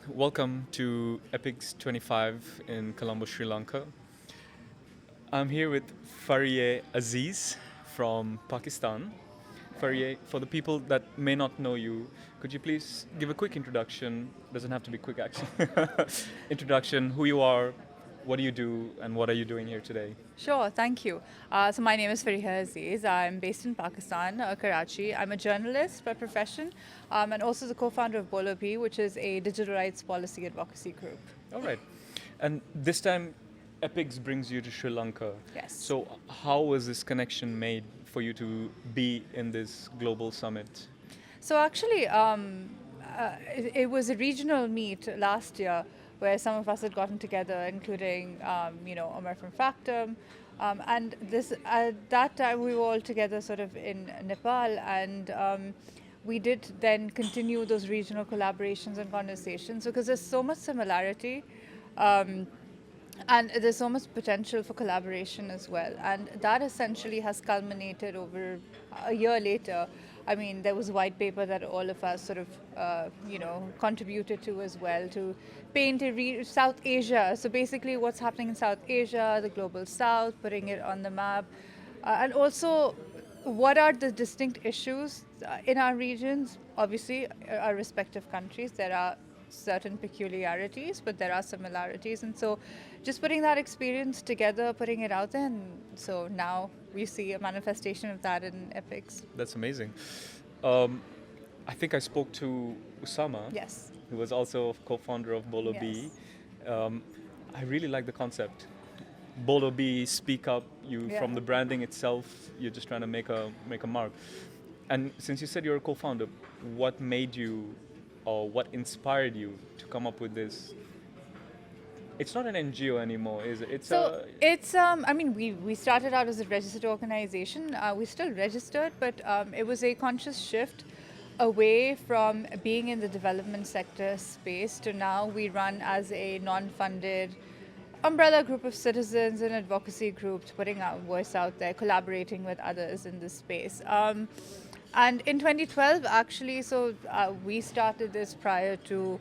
Welcome to Epics 25 in Colombo, Sri Lanka. I'm here with Farieha Aziz from Pakistan. Farieha, for the people that may not know you, could you please give a quick introduction? Doesn't have to be quick, actually. Introduction, who you are, what do you do, and what are you doing here today? Sure, thank you. So my name is Farieha Aziz. I'm based in Pakistan, Karachi. I'm a journalist by profession and also the co-founder of Bolo Bhi, which is a digital rights policy advocacy group. All right. And this time, Epics brings you to Sri Lanka. Yes. So, how was this connection made for you to be in this global summit? So actually, it was a regional meet last year where some of us had gotten together, including Omar from Factum, and this at that time we were all together sort of in Nepal, and we did then continue those regional collaborations and conversations because there's so much similarity. And there's so much potential for collaboration as well. And that essentially has culminated over a year later. I mean, there was a white paper that all of us sort of, contributed to as well to paint South Asia. So basically, what's happening in South Asia, the global South, putting it on the map, and also what are the distinct issues in our regions. Obviously, our respective countries, there are certain peculiarities, but there are similarities. And so just putting that experience together, putting it out there, and so now we see a manifestation of that in Epics. That's amazing. I think I spoke to Usama, Yes. who was also a co-founder of Bolo Bhi. Yes. I really like the concept. Bolo Bhi, speak up. Yeah. From the branding itself, you're just trying to make a mark. And since you said you're a co-founder, what made you, or what inspired you to come up with this? It's not an NGO anymore, is it? It's we started out as a registered organization. We still registered, but it was a conscious shift away from being in the development sector space to now we run as a non-funded umbrella group of citizens and advocacy groups, putting our voice out there, collaborating with others in this space. And in 2012, actually, we started this prior to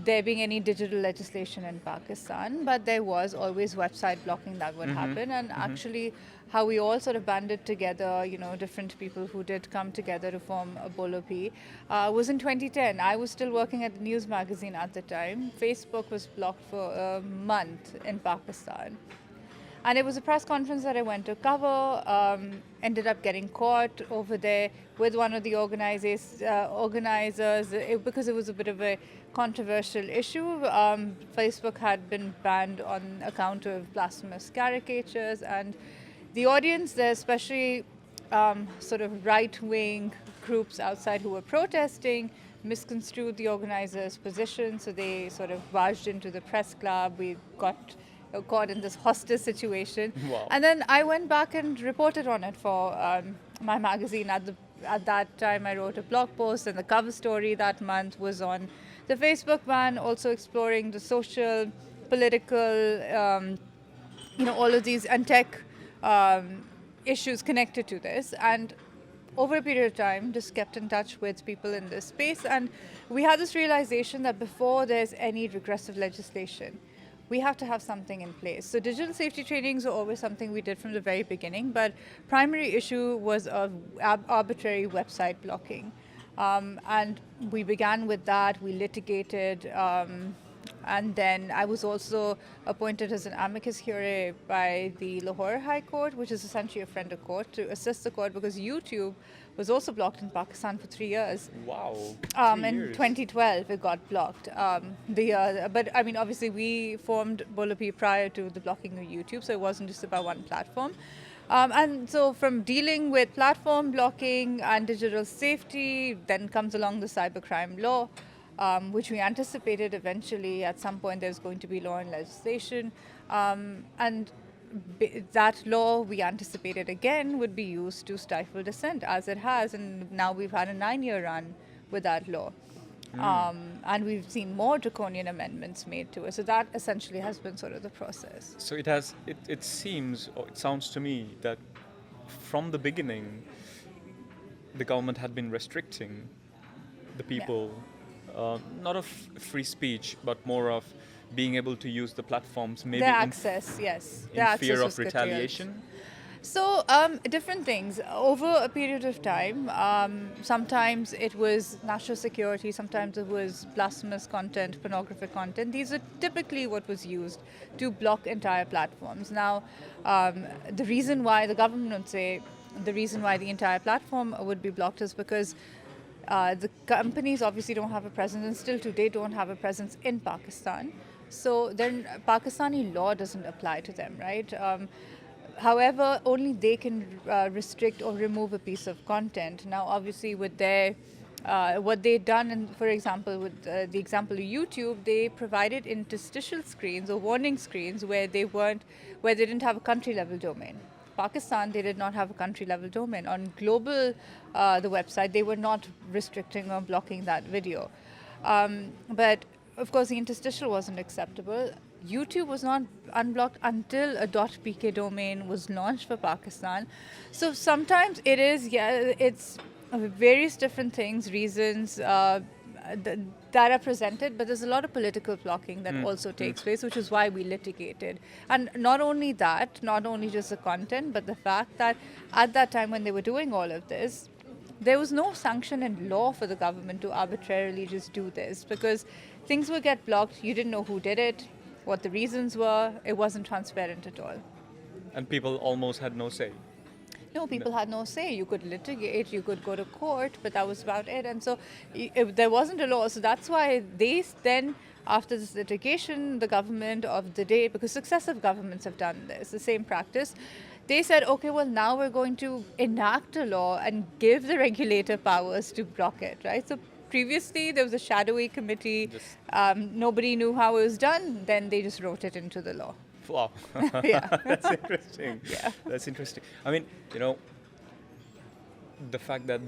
there being any digital legislation in Pakistan, but there was always website blocking that would happen. And actually, how we all sort of banded together, different people who did come together to form a Bolo Bhi, was in 2010. I was still working at the news magazine at the time. Facebook was blocked for a month in Pakistan. And it was a press conference that I went to cover, ended up getting caught over there with one of the organizers because it was a bit of a controversial issue. Facebook had been banned on account of blasphemous caricatures, and the audience there, especially sort of right-wing groups outside who were protesting, misconstrued the organizers' position, so they sort of barged into the press club. We got caught in this hostage situation. Wow. And then I went back and reported on it for my magazine. At that time, I wrote a blog post, and the cover story that month was on the Facebook ban, also exploring the social, political, all of these and tech issues connected to this. And over a period of time, just kept in touch with people in this space. And we had this realization that before there's any regressive legislation, we have to have something in place. So digital safety trainings are always something we did from the very beginning, but primary issue was of arbitrary website blocking. And we began with that, we litigated, and then I was also appointed as an amicus curiae by the Lahore High Court, which is essentially a friend of court, to assist the court because YouTube was also blocked in Pakistan for 3 years. Wow. In 2012, it got blocked. But I mean, obviously, we formed Bolo Bhi prior to the blocking of YouTube, so it wasn't just about one platform. And so from dealing with platform blocking and digital safety, then comes along the cybercrime law, which we anticipated eventually at some point there's going to be law and legislation. And that law we anticipated again would be used to stifle dissent, as it has. And now we've had a 9-year run with that law. And we've seen more draconian amendments made to it. So that essentially has been sort of the process. So it seems, or it sounds to me that from the beginning, the government had been restricting the people not of free speech, but more of being able to use the platforms maybe Their access, yes. Their in access fear was of curtailed. retaliation. So, different things. Over a period of time, sometimes it was national security, sometimes it was blasphemous content, pornographic content. These are typically what was used to block entire platforms. Now, the reason why the government would say the reason why the entire platform would be blocked is because the companies obviously don't have a presence, and still today don't have a presence in Pakistan. So then Pakistani law doesn't apply to them, right? However, only they can restrict or remove a piece of content. Now, obviously, with their what they've done, and for example, with the example of YouTube, they provided interstitial screens or warning screens where they didn't have a country level domain. Pakistan, they did not have a country level domain. On global, the website, they were not restricting or blocking that video. But of course, the interstitial wasn't acceptable. YouTube was not unblocked until a .pk domain was launched for Pakistan. So sometimes it is, yeah, it's various different things, reasons that are presented, but there's a lot of political blocking that also takes place, which is why we litigated. And not only that, not only just the content, but the fact that at that time when they were doing all of this, there was no sanction in law for the government to arbitrarily just do this, because things would get blocked, you didn't know who did it, what the reasons were, it wasn't transparent at all. And people almost had no say. No, people had no say. You could litigate, you could go to court, but that was about it. And so there wasn't a law. So that's why they then, after this litigation, the government of the day, because successive governments have done this, the same practice, they said, okay, well, now we're going to enact a law and give the regulator powers to block it, right? So previously, there was a shadowy committee. Nobody knew how it was done. Then they just wrote it into the law. Wow. Yeah. That's interesting. Yeah. That's interesting. I mean, the fact that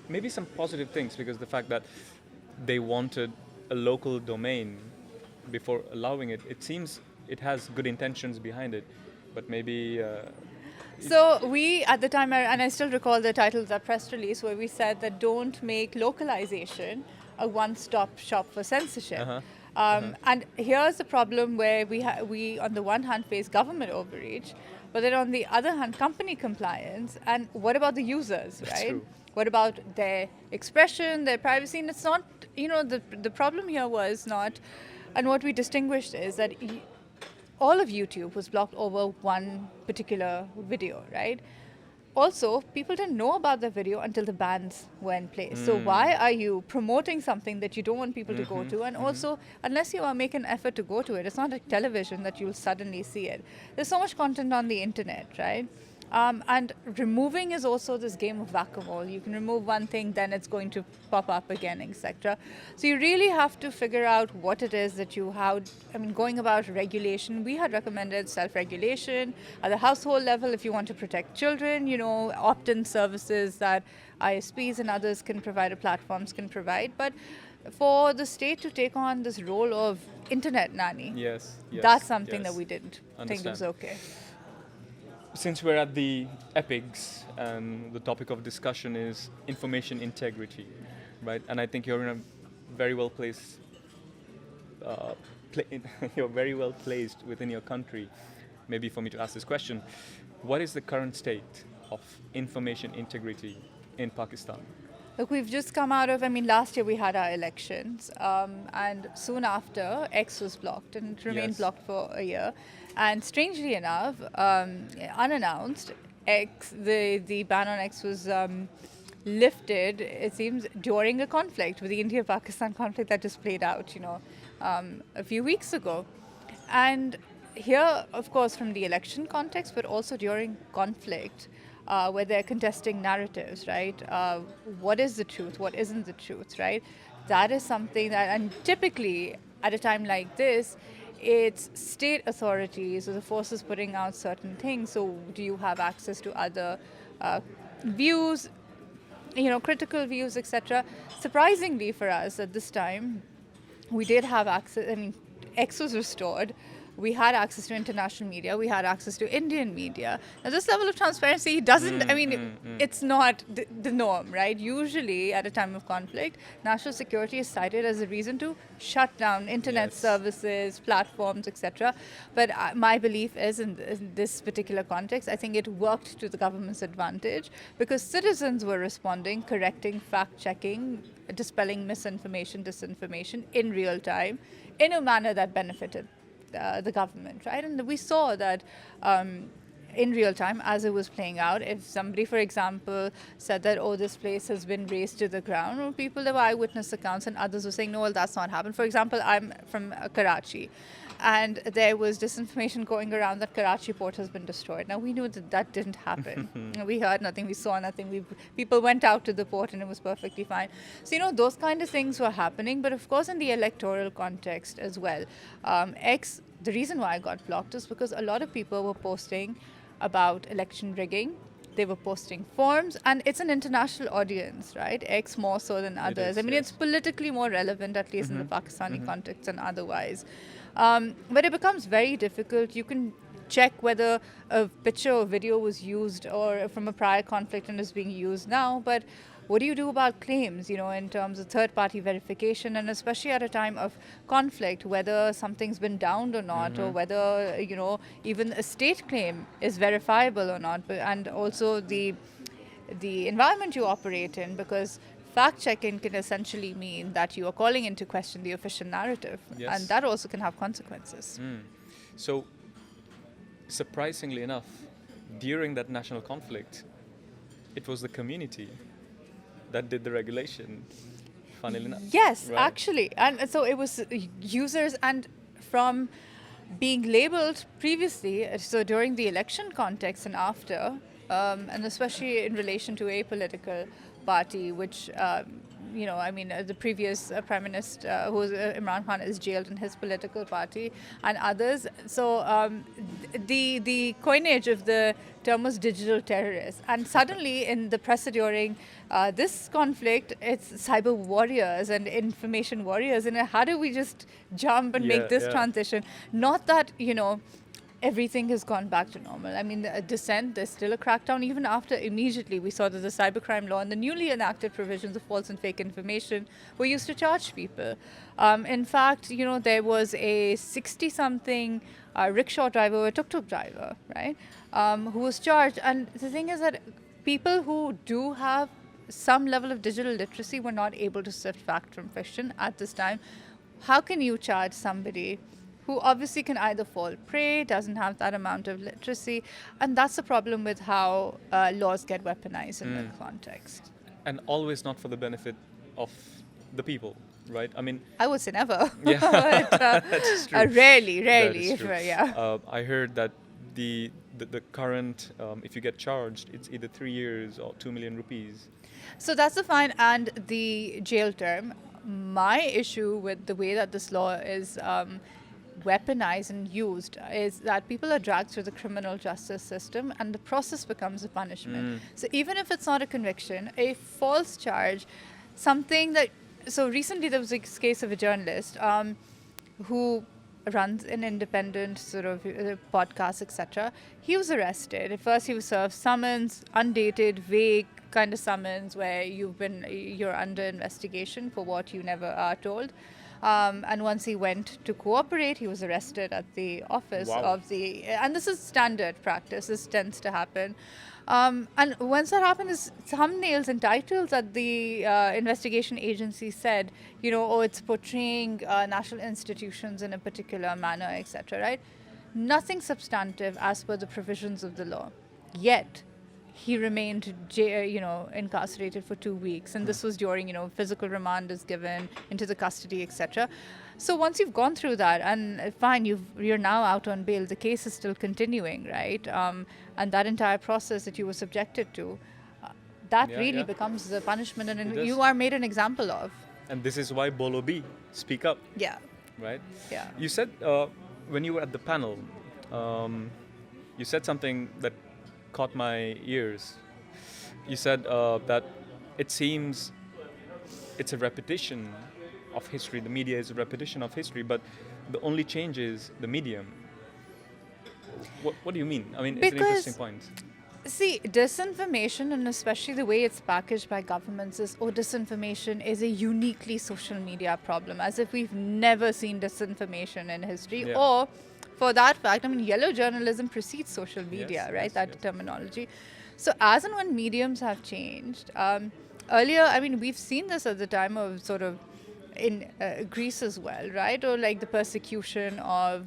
maybe some positive things, because the fact that they wanted a local domain before allowing it, it seems it has good intentions behind it, but maybe... So we, at the time, and I still recall the title of that press release, where we said that don't make localization a one-stop shop for censorship. And here's the problem where we on the one hand face government overreach, but then on the other hand company compliance. And what about the users, That's right? true. What about their expression, their privacy? And it's not, the problem here was not, and what we distinguished is that all of YouTube was blocked over one particular video, right? Also, people didn't know about the video until the bans were in place. So why are you promoting something that you don't want people to go to? And also, unless you are making an effort to go to it, it's not like television that you'll suddenly see it. There's so much content on the internet, right? And removing is also this game of whack-a-mole. You can remove one thing, then it's going to pop up again, etc. So you really have to figure out what it is that going about regulation, we had recommended self-regulation at the household level if you want to protect children, opt-in services that ISPs and others can provide, or platforms can provide. But for the state to take on this role of internet nanny, Yes. that's something yes. that we didn't think Understand. was okay. Since we're at the epics and the topic of discussion is information integrity, right? And I think you're in a very well placed, you're very well placed within your country, maybe for me to ask this question. What is the current state of information integrity in Pakistan? Look, we've just come out of, last year we had our elections, and soon after, X was blocked and it remained Yes. blocked for a year. And strangely enough, unannounced, the ban on X was lifted, it seems, during a conflict, with the India-Pakistan conflict that just played out, a few weeks ago. And here, of course, from the election context, but also during conflict, where they're contesting narratives, right? What is the truth? What isn't the truth, right? That is something that, and typically at a time like this, it's state authorities or the forces putting out certain things. So do you have access to other views, critical views, etc.? Surprisingly for us at this time, we did have access. X was restored. we had access to international media, we had access to Indian media. Now, this level of transparency doesn't, it's not the norm, right? Usually, at a time of conflict, national security is cited as a reason to shut down internet Yes. services, platforms, etc. But my belief is, in this particular context, I think it worked to the government's advantage because citizens were responding, correcting, fact-checking, dispelling misinformation, disinformation in real time in a manner that benefited the government, right? And we saw that in real time as it was playing out. If somebody, for example, said that, oh, this place has been razed to the ground, or people, there were eyewitness accounts, and others were saying, no, well, that's not happened. For example, I'm from Karachi, and there was disinformation going around that Karachi port has been destroyed. Now, we knew that that didn't happen. We heard nothing, we saw nothing. People went out to the port and it was perfectly fine. So, those kind of things were happening. But of course, in the electoral context as well, the reason why I got blocked is because a lot of people were posting about election rigging. They were posting forms, and it's an international audience, right? X more so than others. It's politically more relevant, at least in the Pakistani context and otherwise. But it becomes very difficult. You can check whether a picture or video was used or from a prior conflict and is being used now, but what do you do about claims, in terms of third-party verification, and especially at a time of conflict, whether something's been downed or not, or whether, even a state claim is verifiable or not, and also the environment you operate in, because fact-checking can essentially mean that you are calling into question the official narrative, and that also can have consequences. So, surprisingly enough, during that national conflict, it was the community that did the regulation, funnily enough. Yes, right? actually. And so it was users, and from being labeled previously, so during the election context and after, and especially in relation to a political party, which, the previous Prime Minister, who was Imran Khan, is jailed in his political party, and others. So the coinage of the term was digital terrorists. And suddenly in the press during this conflict, it's cyber warriors and information warriors. And how do we just jump and make this transition? Not that, everything has gone back to normal. The dissent, there's still a crackdown. Even after, immediately, we saw that the cybercrime law and the newly enacted provisions of false and fake information were used to charge people. In fact, there was a 60-something rickshaw driver, a tuk-tuk driver, right, who was charged. And the thing is that people who do have some level of digital literacy were not able to sift fact from fiction at this time. How can you charge somebody who obviously can either fall prey, doesn't have that amount of literacy? And that's the problem with how laws get weaponized in that context. And always not for the benefit of the people, right? I would say never. Yeah, but, that's true. Rarely. That is true. Yeah. I heard that the current, if you get charged, it's either 3 years or 2 million rupees. So that's the fine and the jail term. My issue with the way that this law is weaponized and used is that people are dragged through the criminal justice system, and the process becomes a punishment. So even if it's not a conviction, a false charge, something that... So recently there was a case of a journalist who runs an independent sort of podcast, etc. He was arrested. At first he was served summons, undated, vague kind of summons where you're under investigation for what you never are told. And once he went to cooperate, he was arrested at the office of the... And this is standard practice. This tends to happen. And once that happens, thumbnails and titles that the investigation agency said, it's portraying national institutions in a particular manner, etc., right? Nothing substantive as per the provisions of the law. Yet, he remained, incarcerated for 2 weeks. And this was during, physical remand is given into the custody, etc. So once you've gone through that, and fine, you're now out on bail, the case is still continuing, right? And that entire process that you were subjected to, that really becomes the punishment, and you are made an example of. And this is why Bolo Bhi, speak up. Yeah. Right? Yeah. You said, when you were at the panel, you said something that caught my ears. You said that it seems it's a repetition of history. The media is a repetition of history, but the only change is the medium. What do you mean? I mean, it's an interesting Because, point. see, disinformation, and especially the way it's packaged by governments, is disinformation is a uniquely social media problem, as if we've never seen disinformation in history. Yeah. Or, for that fact, I mean, yellow journalism precedes social media, Yes, right? yes, That yes. terminology. So, as and when mediums have changed, earlier, I mean, we've seen this at the time of sort of in Greece as well, right? Or like the persecution of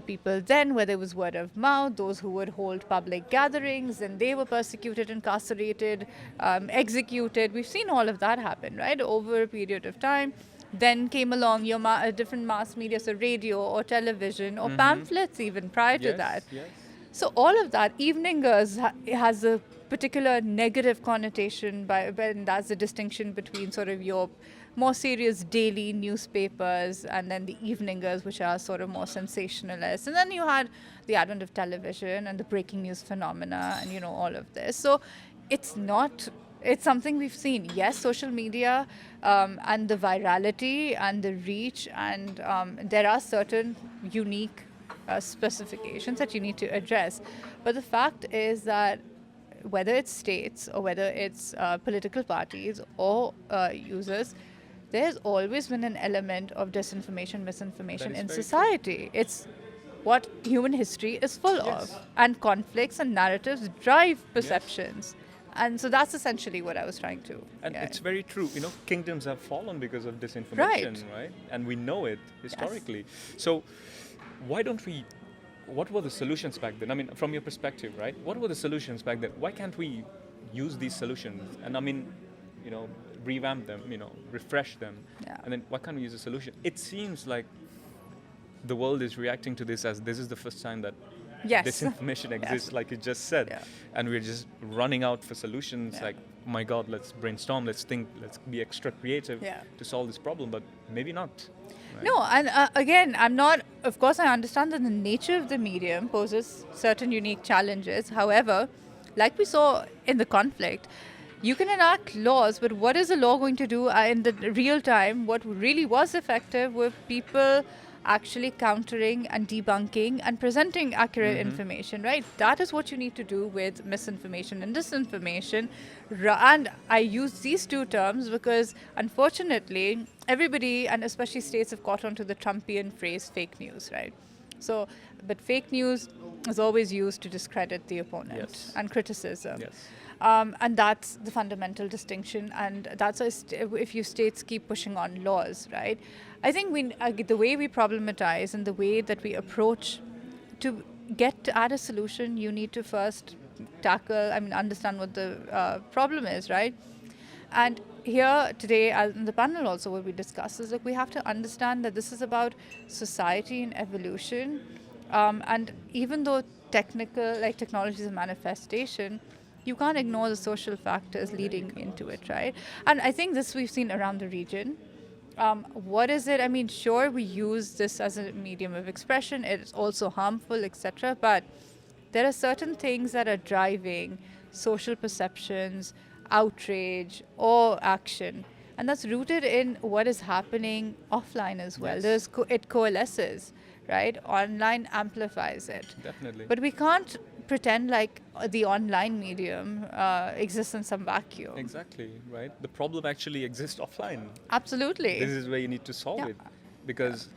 people then, where there was word of mouth, those who would hold public gatherings, and they were persecuted, incarcerated, executed. We've seen all of that happen, right, over a period of time. Then came along your different mass media, so radio or television or pamphlets even prior to Yes, that. yes. So all of that, eveningers has a particular negative connotation and that's the distinction between sort of your more serious daily newspapers and then the eveningers, which are sort of more sensationalist. And then you had the advent of television and the breaking news phenomena and, all of this. So it's not it's something we've seen. Yes, social media and the virality and the reach, and there are certain unique specifications that you need to address. But the fact is that whether it's states or whether it's political parties or users, there's always been an element of disinformation, misinformation That is in very true. society. It's what human history is full Yes. of. And conflicts and narratives drive perceptions. And so that's essentially what I was trying to. And yeah. it's very true. Kingdoms have fallen because of disinformation, Right. right? And we know it historically. So why don't we? What were the solutions back then? I mean, from your perspective, right? What were the solutions back then? Why can't we use these solutions? And I mean, revamp them, refresh them. Yeah. And then why can't we use a solution? It seems like the world is reacting to this as this is the first time that Yes. disinformation exists, like you just said. Yeah. And we're just running out for solutions Yeah. like, oh my God, let's brainstorm, let's think, let's be extra creative Yeah. to solve this problem, but maybe not. Right? No, and again, I'm not, of course, I understand that the nature of the medium poses certain unique challenges. However, like we saw in the conflict, you can enact laws, but what is a law going to do in the real time? What really was effective were people actually countering and debunking and presenting accurate information, right? That is what you need to do with misinformation and disinformation. And I use these two terms because, unfortunately, everybody, and especially states, have caught on to the Trumpian phrase fake news, right? So, but fake news is always used to discredit the opponent Yes. and criticism. Yes. And that's the fundamental distinction, and that's why if you states keep pushing on laws, right? I think the way we problematize and the way that we approach to get at a solution, you need to first understand what the problem is, right? And here today, in the panel also, what we discuss is, look, we have to understand that this is about society and evolution, and even though technology is a manifestation, you can't ignore the social factors leading into it, right? And I think this we've seen around the region. What is it? I mean, sure, we use this as a medium of expression. It's also harmful, etc. But there are certain things that are driving social perceptions, outrage, or action. And that's rooted in what is happening offline as well. Yes. It coalesces, right? Online amplifies it. Definitely. But we can't pretend like the online medium exists in some vacuum. Exactly, right? The problem actually exists offline. Absolutely. This is where you need to solve Yeah. it. Because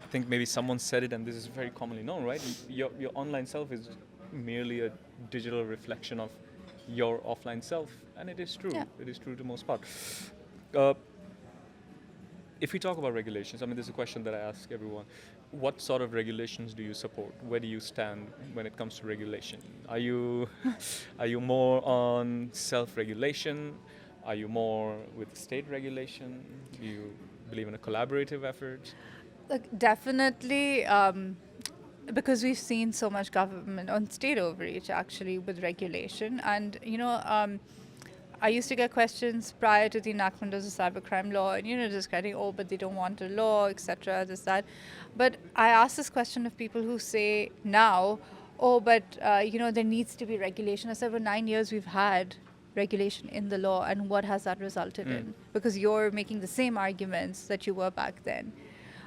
I think maybe someone said it, and this is very commonly known, right? Your online self is merely a digital reflection of your offline self. And it is true. Yeah. It is true to most part. If we talk about regulations, I mean, this is a question that I ask everyone. What sort of regulations do you support? Where do you stand when it comes to regulation? Are you more on self-regulation? Are you more with state regulation? Do you believe in a collaborative effort? Look, definitely, because we've seen so much government on state overreach actually with regulation. And, I used to get questions prior to the enactment of the cybercrime law, and just getting, but they don't want a law, etc., this, that. But I ask this question of people who say now, but there needs to be regulation. I said, for 9 years we've had regulation in the law, and what has that resulted in? Because you're making the same arguments that you were back then.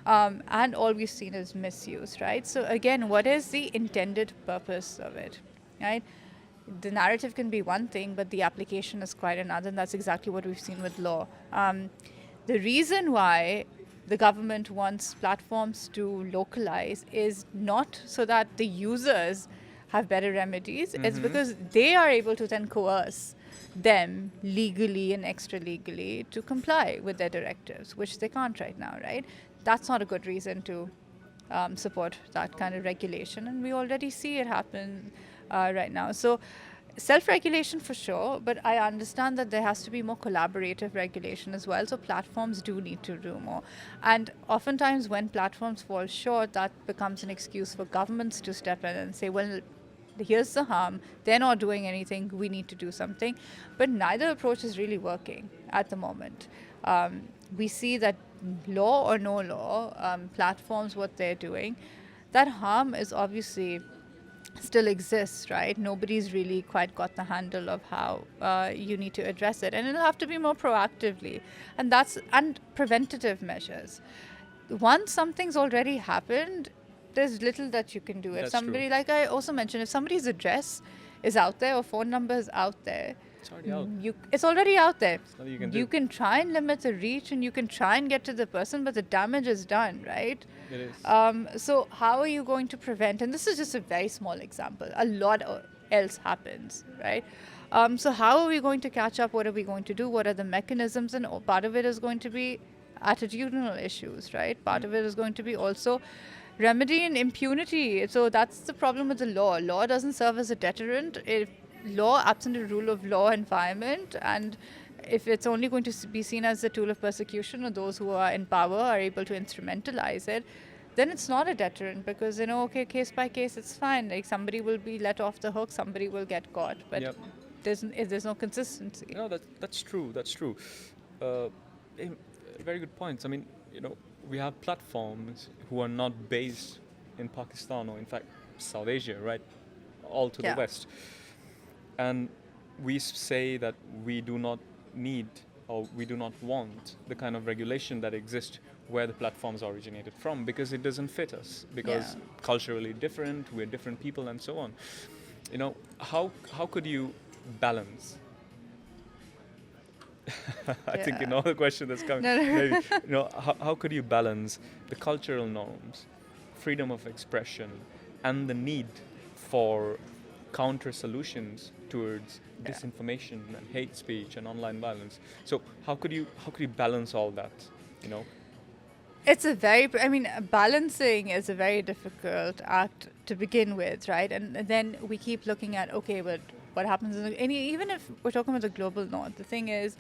And all we've seen is misuse, right? So again, what is the intended purpose of it, right? The narrative can be one thing, but the application is quite another, and that's exactly what we've seen with law. The reason why the government wants platforms to localize is not so that the users have better remedies, it's because they are able to then coerce them legally and extra legally to comply with their directives, which they can't right now, right? That's not a good reason to support that kind of regulation, and we already see it happen right now. So self-regulation for sure, but I understand that there has to be more collaborative regulation as well. So platforms do need to do more. And oftentimes when platforms fall short, that becomes an excuse for governments to step in and say, well, here's the harm. They're not doing anything. We need to do something. But neither approach is really working at the moment. We see that law or no law, platforms, what they're doing, that harm is obviously still exists, right? Nobody's really quite got the handle of how you need to address it, and it'll have to be more proactively, and preventative measures. Once something's already happened, there's little that you can do. If That's somebody, true. like I also mentioned, if somebody's address is out there or phone number is out there, It's already out. it's already out there. Nothing you can You do. can try and limit the reach, and you can try and get to the person, but the damage is done, right? It is. So how are you going to prevent? And this is just a very small example. A lot else happens, right? So how are we going to catch up? What are we going to do? What are the mechanisms? And part of it is going to be attitudinal issues, right? Part of it is going to be also remedy and impunity. So that's the problem with the law. Law doesn't serve as a deterrent. If law, absent a rule of law environment, and if it's only going to be seen as a tool of persecution, or those who are in power are able to instrumentalize it, then it's not a deterrent, because, okay, case by case, it's fine. Like, somebody will be let off the hook, somebody will get caught, but Yep. there's no consistency. No, that's true. That's true. Very good points. I mean, we have platforms who are not based in Pakistan or, in fact, South Asia, right? All to Yeah. the west. And we say that we do not need or we do not want the kind of regulation that exists where the platforms originated from, because it doesn't fit us, because Yeah. culturally different, we're different people, and so on. How could you balance? I think you Yeah. know the question that's coming. No, no. Maybe, how could you balance the cultural norms, freedom of expression, and the need for counter solutions towards disinformation and hate speech and online violence? So how could you balance all that? It's balancing is a very difficult act to begin with, right? And then we keep looking at, okay, but what happens even if we're talking about the global north, the thing is,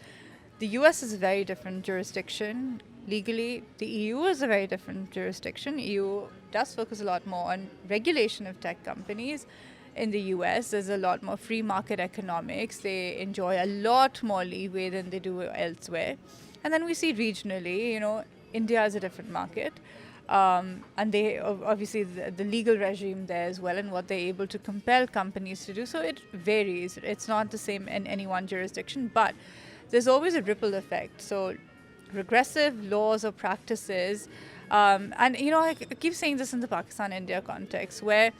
the US is a very different jurisdiction legally. The EU is a very different jurisdiction. EU does focus a lot more on regulation of tech companies. In the US, there's a lot more free market economics. They enjoy a lot more leeway than they do elsewhere. And then we see regionally, India is a different market. And they obviously the legal regime there as well, and what they're able to compel companies to do. So it varies. It's not the same in any one jurisdiction, but there's always a ripple effect. So regressive laws or practices, and I keep saying this in the Pakistan-India context, where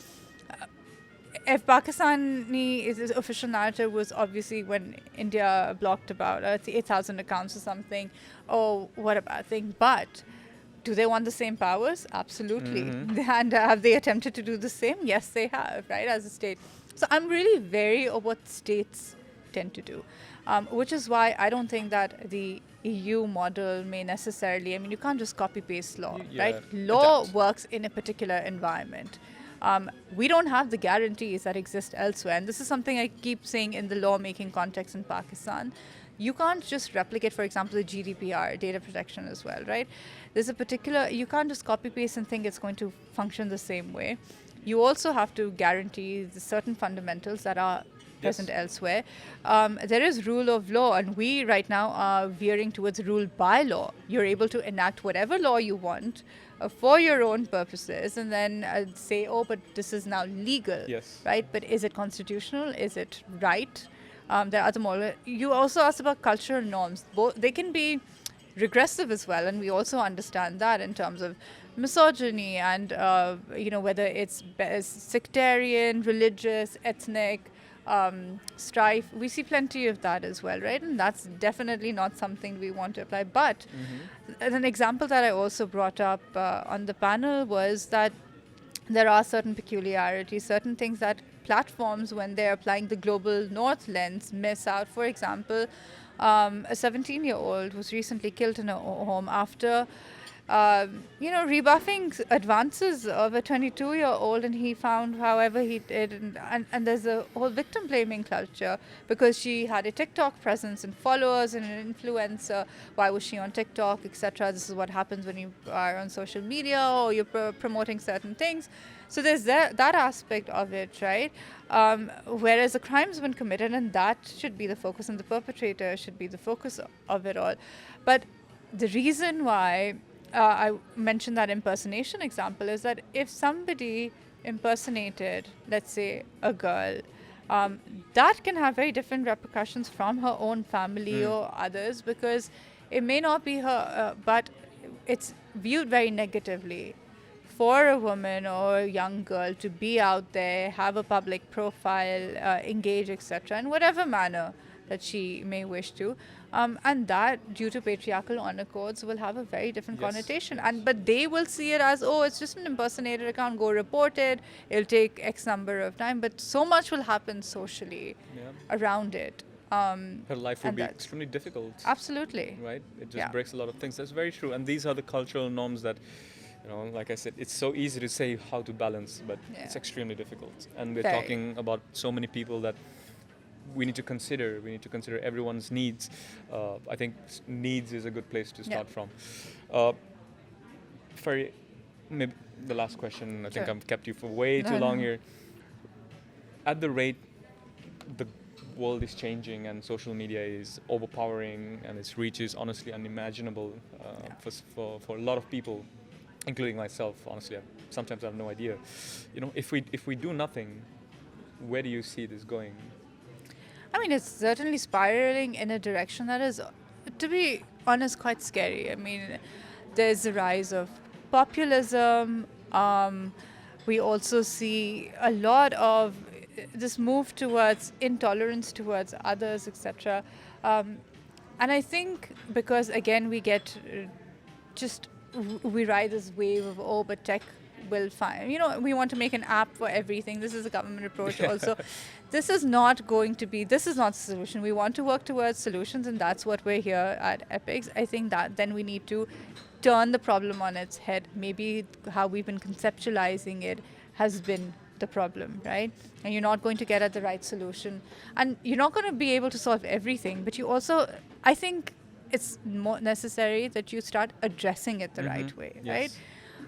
if Pakistani official narrative was obviously when India blocked about 8,000 accounts or something, oh, what a bad thing. But do they want the same powers? Absolutely. And have they attempted to do the same? Yes, they have, right, as a state. So I'm really wary of what states tend to do, which is why I don't think that the EU model may necessarily, you can't just copy-paste law, right? Law adapt. works in a particular environment. We don't have the guarantees that exist elsewhere. And this is something I keep saying in the lawmaking context in Pakistan. You can't just replicate, for example, the GDPR, data protection as well, right? There's you can't just copy-paste and think it's going to function the same way. You also have to guarantee the certain fundamentals that are present elsewhere. There is rule of law, and we right now are veering towards rule by law. You're able to enact whatever law you want for your own purposes, and then say, oh, but this is now legal, Yes. right? But is it constitutional? Is it right? There are other more. You also asked about cultural norms. Both they can be regressive as well, and we also understand that in terms of misogyny and whether it's sectarian, religious, ethnic strife. We see plenty of that as well, right? And that's definitely not something we want to apply. But an example that I also brought up on the panel was that there are certain peculiarities, certain things that platforms, when they're applying the global north lens, miss out. For example, a 17-year-old was recently killed in a home after, rebuffing advances of a 22-year-old, and he found, however, he did, and there's a whole victim blaming culture because she had a TikTok presence and followers and an influencer. Why was she on TikTok, etc.? This is what happens when you are on social media or you're promoting certain things. So there's that aspect of it, right? Whereas a crime's been committed, and that should be the focus, and the perpetrator should be the focus of it all. But the reason why I mentioned that impersonation example is that if somebody impersonated, let's say, a girl, that can have very different repercussions from her own family or others, because it may not be her, but it's viewed very negatively for a woman or a young girl to be out there, have a public profile, engage, etc., in whatever manner that she may wish to. And that, due to patriarchal honor codes, will have a very different connotation. But they will see it as, oh, it's just an impersonator account, go report it, it'll take X number of time. But so much will happen socially around it. Her life will be extremely difficult. Absolutely. Right? It just breaks a lot of things. That's very true. And these are the cultural norms that, like I said, it's so easy to say how to balance, but it's extremely difficult. And we're talking about so many people that we need to consider. We need to consider everyone's needs. I think needs is a good place to start from. Farieha, maybe the last question. I think I've kept you for way too long here. At the rate the world is changing and social media is overpowering and its reach is honestly unimaginable for a lot of people, including myself. Honestly, sometimes I have no idea. If we do nothing, where do you see this going? I mean, it's certainly spiraling in a direction that is, to be honest, quite scary. I mean, there's a rise of populism. We also see a lot of this move towards intolerance towards others, etc. And I think because, again, we get we ride this wave of, but tech will find, we want to make an app for everything. This is a government approach also. This is not the solution. We want to work towards solutions, and that's what we're here at Epics. I think that then we need to turn the problem on its head. Maybe how we've been conceptualizing it has been the problem, right? And you're not going to get at the right solution. And you're not going to be able to solve everything, but you also, I think it's more necessary that you start addressing it the right way, right?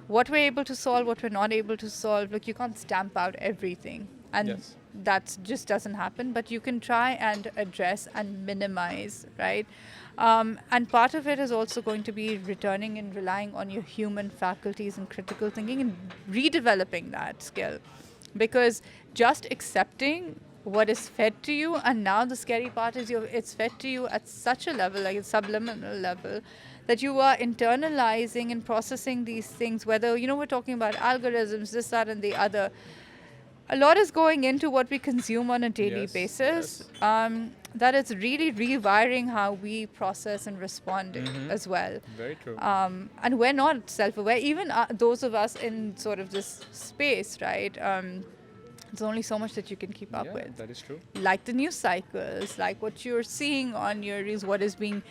What we're able to solve, what we're not able to solve. Look, you can't stamp out everything. And that just doesn't happen. But you can try and address and minimize, right? And part of it is also going to be returning and relying on your human faculties and critical thinking and redeveloping that skill. Because just accepting what is fed to you, and now the scary part is it's fed to you at such a level, like a subliminal level, that you are internalizing and processing these things, whether, we're talking about algorithms, this, that, and the other. A lot is going into what we consume on a daily basis, that it's really rewiring how we process and respond as well. Very true. And we're not self-aware, even those of us in sort of this space, right? There's only so much that you can keep up with. That is true. Like the news cycles, like what you're seeing on your reels, what is being,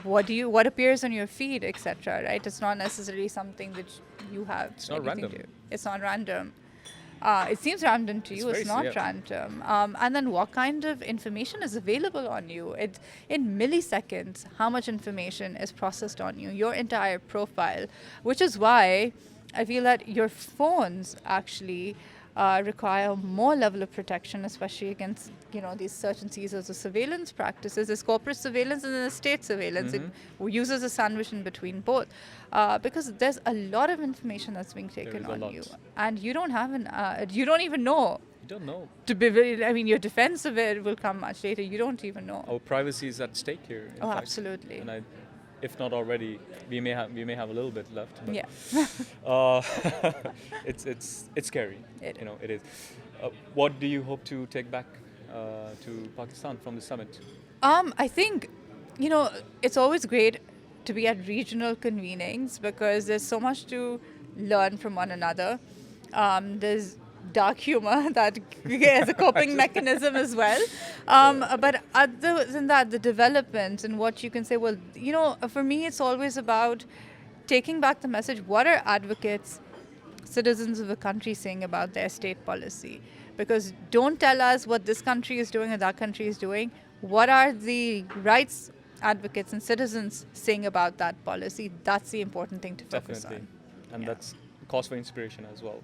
what appears on your feed, etc. Right? It's not necessarily something that you have. It's not random. It's not random. It seems random to you. It's not random. And then what kind of information is available on you? It's in milliseconds. How much information is processed on you? Your entire profile, which is why I feel that your phones actually require more level of protection, especially against these search and seizures or surveillance practices. There's corporate surveillance and then there's state surveillance. It uses a sandwich in between both, because there's a lot of information that's being taken on you, and you don't have you don't even know don't know. To be very, I mean, your defense of it will come much later. You don't even know. Our privacy is at stake here. In Oh, fact. absolutely. And if not already, we may have a little bit left. But, Yeah. Uh, it's scary. It You know, it is. What do you hope to take back to Pakistan from the summit? I think, it's always great to be at regional convenings because there's so much to learn from one another. There's dark humor that is a coping mechanism as well. But other than that, the development and what you can say, well, for me, it's always about taking back the message. What are advocates, citizens of the country saying about their state policy? Because don't tell us what this country is doing or that country is doing. What are the rights advocates and citizens saying about that policy? That's the important thing to focus Definitely. on. And Yeah. that's cause for inspiration as well.